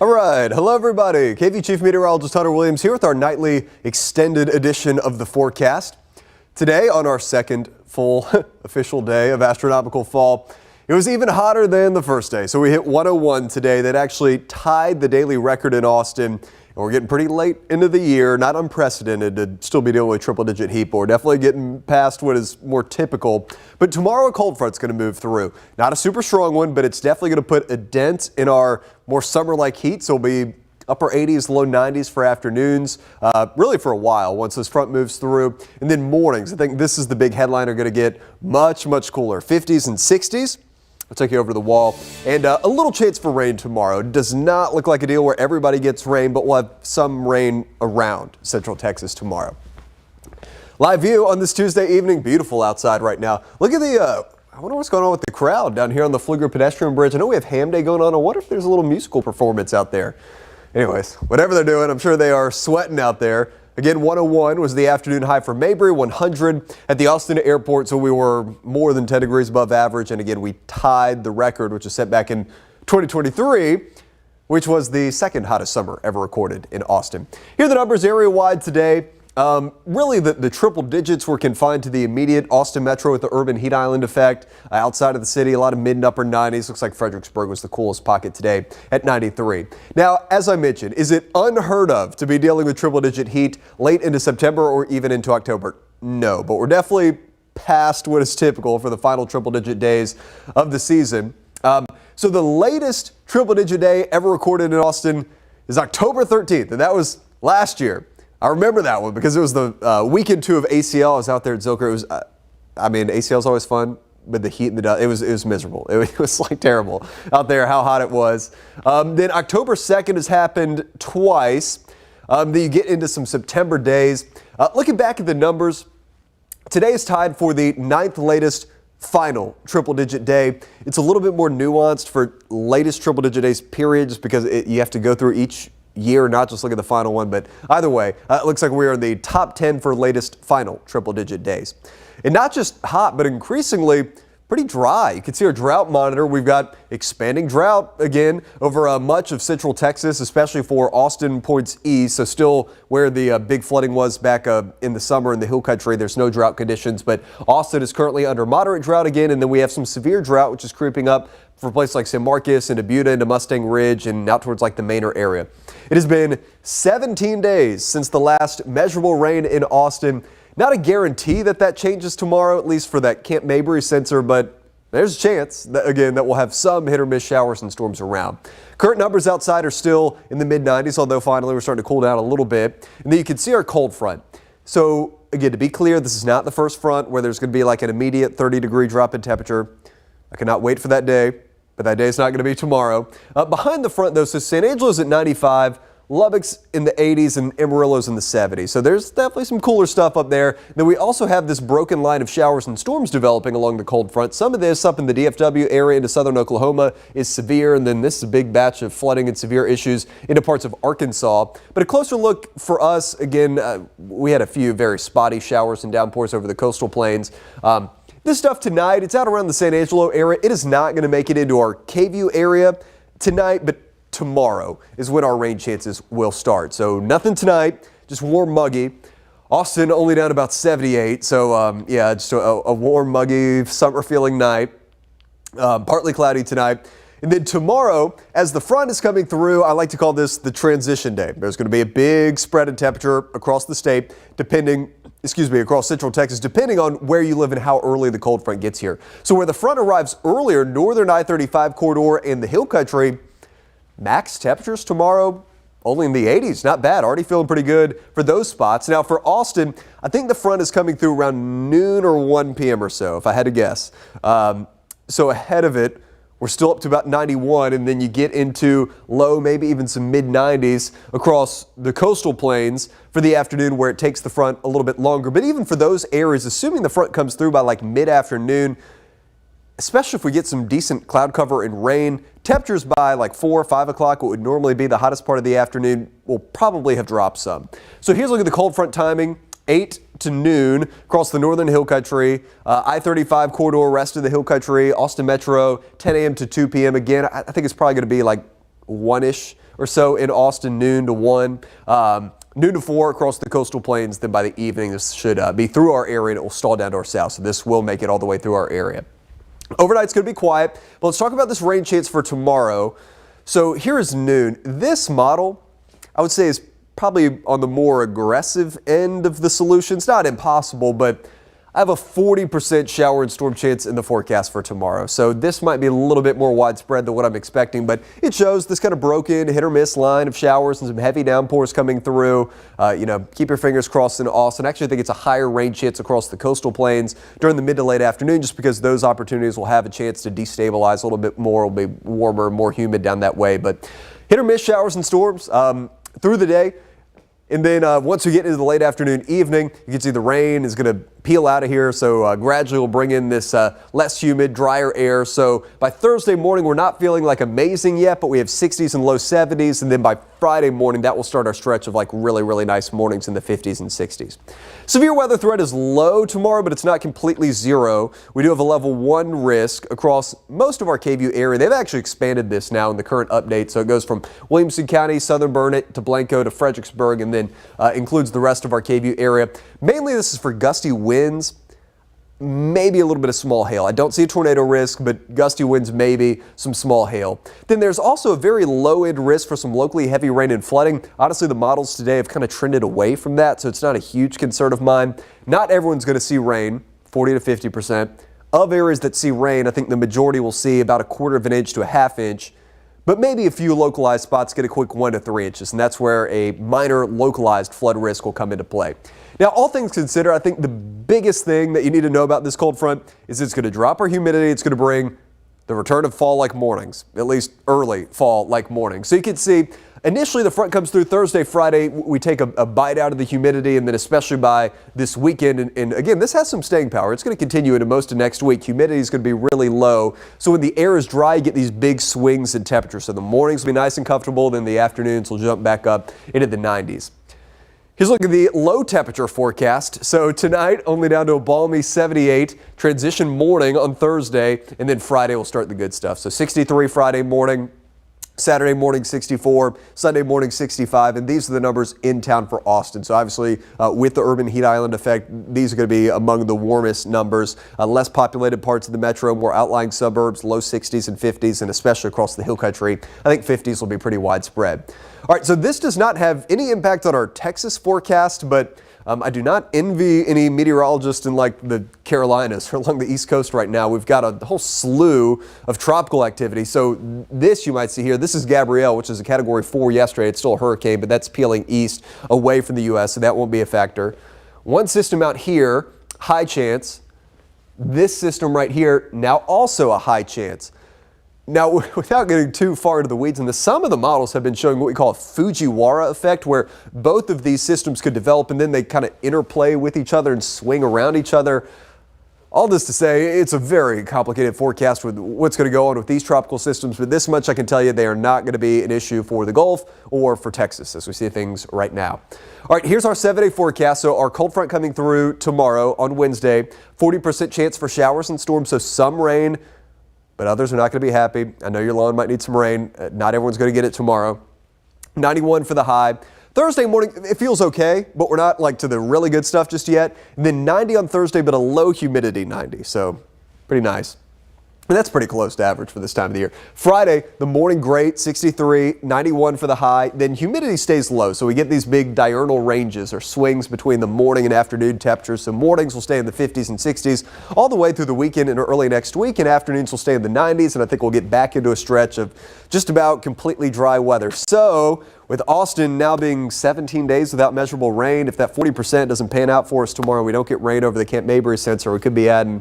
All right, hello everybody. KV Chief Meteorologist Hunter Williams here with our nightly extended edition of the forecast. Today, on our second full official day of astronomical fall, it was even hotter than the first day. So we hit 101 today. That actually tied the daily record in Austin. And we're getting pretty late into the year, not unprecedented to still be dealing with triple-digit heat, but we're definitely getting past what is more typical. But tomorrow a cold front's going to move through. Not a super strong one, but it's definitely going to put a dent in our more summer-like heat. So it'll be upper 80s, low 90s for afternoons, really for a while once this front moves through. And then mornings, I think this is the big headline, are going to get much, much cooler. 50s and 60s. I'll take you over to the wall, and a little chance for rain tomorrow. It does not look like a deal where everybody gets rain, but we'll have some rain around Central Texas tomorrow. Live view on this Tuesday evening. Beautiful outside right now. Look at the, I wonder what's going on with the crowd down here on the Flieger pedestrian bridge. I know we have Ham Day going on. I wonder if there's a little musical performance out there. Anyways, whatever they're doing, I'm sure they are sweating out there. Again, 101 was the afternoon high for Mabry, 100 at the Austin airport, so we were more than 10 degrees above average. And again, we tied the record, which was set back in 2023, which was the second hottest summer ever recorded in Austin. Here are the numbers area-wide today. Really, the triple digits were confined to the immediate Austin metro with the urban heat island effect. Outside of the city, a lot of mid and upper 90s. Looks like Fredericksburg was the coolest pocket today at 93. Now, as I mentioned, is it unheard of to be dealing with triple digit heat late into September or even into October? No, but we're definitely past what is typical for the final triple digit days of the season. So the latest triple digit day ever recorded in Austin is October 13th, and that was last year. I remember that one because it was the weekend 2 of ACL. I was out there at Zilker. It was, I mean, ACL is always fun, but the heat and the dust, it was miserable. It was like terrible out there, how hot it was. Then October 2nd has happened twice. Then you get into some September days. Looking back at the numbers, today is tied for the 9th latest final triple-digit day. It's a little bit more nuanced for latest triple-digit days period, just because you have to go through each year, not just look at the final one. But either way, it looks like we are in the top 10 for latest final triple-digit days. And not just hot, but increasingly pretty dry. You can see our drought monitor. We've got expanding drought again over much of central Texas, especially for Austin points east. So still where the big flooding was back in the summer in the hill country, there's no drought conditions. But Austin is currently under moderate drought again. And then we have some severe drought, which is creeping up for places like San Marcos, into Buda, into Mustang Ridge, and out towards like the Manor area. It has been 17 days since the last measurable rain in Austin. Not a guarantee that changes tomorrow, at least for that Camp Mabry sensor, but there's a chance that, again, that we'll have some hit or miss showers and storms around. Current numbers outside are still in the mid-90s, although finally we're starting to cool down a little bit. And then you can see our cold front. So again, to be clear, this is not the first front where there's going to be like an immediate 30-degree drop in temperature. I cannot wait for that day, but that day is not going to be tomorrow. Behind the front, though, so San Angelo's at 95. Lubbock's in the 80s and Amarillo's in the 70s. So there's definitely some cooler stuff up there. Then we also have this broken line of showers and storms developing along the cold front. Some of this up in the DFW area into southern Oklahoma is severe. And then this is a big batch of flooding and severe issues into parts of Arkansas. But a closer look for us, again, we had a few very spotty showers and downpours over the coastal plains. This stuff tonight, it's out around the San Angelo area. It is not going to make it into our K-View area tonight, but tomorrow is when our rain chances will start. So nothing tonight, just warm, muggy. Austin only down about 78. So yeah, just a warm, muggy, summer feeling night. Partly cloudy tonight. And then tomorrow, as the front is coming through, I like to call this the transition day. There's going to be a big spread in temperature across the state, across central Texas, depending on where you live and how early the cold front gets here. So where the front arrives earlier, northern I-35 corridor and the hill country, max temperatures tomorrow only in the 80s. Not bad. Already feeling pretty good for those spots. Now for Austin, I think the front is coming through around noon or 1 p.m. or so, if I had to guess. So ahead of it, we're still up to about 91, and then you get into low, maybe even some mid-90s across the coastal plains for the afternoon, where it takes the front a little bit longer. But even for those areas, assuming the front comes through by like mid-afternoon, especially if we get some decent cloud cover and rain, temperatures by like 4 or 5 o'clock, what would normally be the hottest part of the afternoon, will probably have dropped some. So here's a look at the cold front timing. 8 to noon across the northern hill country, I-35 corridor, rest of the hill country, Austin Metro, 10 a.m. to 2 p.m. Again, I think it's probably going to be like 1-ish or so in Austin, noon to 1. Noon to 4 across the coastal plains. Then by the evening, this should be through our area and it will stall down to our south. So this will make it all the way through our area. Overnight's going to be quiet, but let's talk about this rain chance for tomorrow. So here is noon. This model, I would say, is probably on the more aggressive end of the solution. It's not impossible, but I have a 40% shower and storm chance in the forecast for tomorrow. So this might be a little bit more widespread than what I'm expecting, but it shows this kind of broken hit or miss line of showers and some heavy downpours coming through. Keep your fingers crossed in Austin. Actually, I think it's a higher rain chance across the coastal plains during the mid to late afternoon, just because those opportunities will have a chance to destabilize a little bit more. It'll be warmer, more humid down that way, but hit or miss showers and storms through the day. And then once we get into the late afternoon, evening, you can see the rain is going to peel out of here. So gradually we'll bring in this less humid, drier air. So by Thursday morning, we're not feeling like amazing yet, but we have 60s and low 70s. And then by Friday morning, that will start our stretch of like really, really nice mornings in the 50s and 60s. Severe weather threat is low tomorrow, but it's not completely zero. We do have a level 1 risk across most of our KVU area. They've actually expanded this now in the current update. So it goes from Williamson County, Southern Burnett to Blanco to Fredericksburg, and then includes the rest of our KVU area. Mainly this is for gusty winds, maybe a little bit of small hail. I don't see a tornado risk, but gusty winds, maybe some small hail. Then there's also a very low end risk for some locally heavy rain and flooding. Honestly, the models today have kind of trended away from that, so it's not a huge concern of mine. Not everyone's going to see rain, 40 to 50%. Of areas that see rain, I think the majority will see about 1/4 of an inch to a 1/2 inch. But maybe a few localized spots get a quick 1 to 3 inches, and that's where a minor localized flood risk will come into play. Now, all things considered, I think the biggest thing that you need to know about this cold front is it's going to drop our humidity. It's going to bring the return of fall-like mornings, at least early fall-like mornings. So you can see initially the front comes through Thursday, Friday. We take a bite out of the humidity, and then especially by this weekend. And again, this has some staying power. It's going to continue into most of next week. Humidity is going to be really low. So when the air is dry, you get these big swings in temperature. So the mornings will be nice and comfortable. Then the afternoons will jump back up into the 90s. Here's a look at the low temperature forecast. So tonight, only down to a balmy 78. Transition morning on Thursday, and then Friday will start the good stuff. So 63 Friday morning. Saturday morning 64, Sunday morning 65, and these are the numbers in town for Austin. So obviously with the urban heat island effect, these are going to be among the warmest numbers. Less populated parts of the metro, more outlying suburbs, low 60s and 50s, and especially across the hill country, I think 50s will be pretty widespread. All right, so this does not have any impact on our Texas forecast, but I do not envy any meteorologists in like the Carolinas or along the East Coast right now. We've got a whole slew of tropical activity. So this you might see here, this is Gabrielle, which is a category 4 yesterday. It's still a hurricane, but that's peeling east away from the U.S., so that won't be a factor. One system out here, high chance. This system right here, now also a high chance. Now, without getting too far into the weeds in this, some of the models have been showing what we call a Fujiwara effect, where both of these systems could develop and then they kind of interplay with each other and swing around each other. All this to say, it's a very complicated forecast with what's going to go on with these tropical systems, but this much I can tell you, they are not going to be an issue for the Gulf or for Texas as we see things right now. All right, here's our 7-day forecast. So our cold front coming through tomorrow on Wednesday, 40% chance for showers and storms, so some rain, but others are not going to be happy. I know your lawn might need some rain. Not everyone's going to get it tomorrow. 91 for the high. Thursday morning, it feels okay, but we're not like to the really good stuff just yet. And then 90 on Thursday, but a low humidity 90. So pretty nice. And that's pretty close to average for this time of the year. Friday, the morning great, 63, 91 for the high. Then humidity stays low, so we get these big diurnal ranges or swings between the morning and afternoon temperatures. So mornings will stay in the 50s and 60s all the way through the weekend and early next week, and afternoons will stay in the 90s, and I think we'll get back into a stretch of just about completely dry weather. So with Austin now being 17 days without measurable rain, if that 40% doesn't pan out for us tomorrow, we don't get rain over the Camp Mabry sensor, we could be adding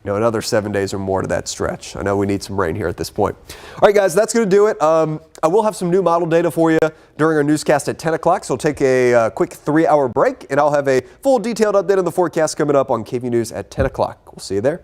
another 7 days or more to that stretch. I know we need some rain here at this point. All right, guys, that's going to do it. I will have some new model data for you during our newscast at 10 o'clock, so we'll take a quick 3-hour break, and I'll have a full detailed update on the forecast coming up on KV News at 10 o'clock. We'll see you there.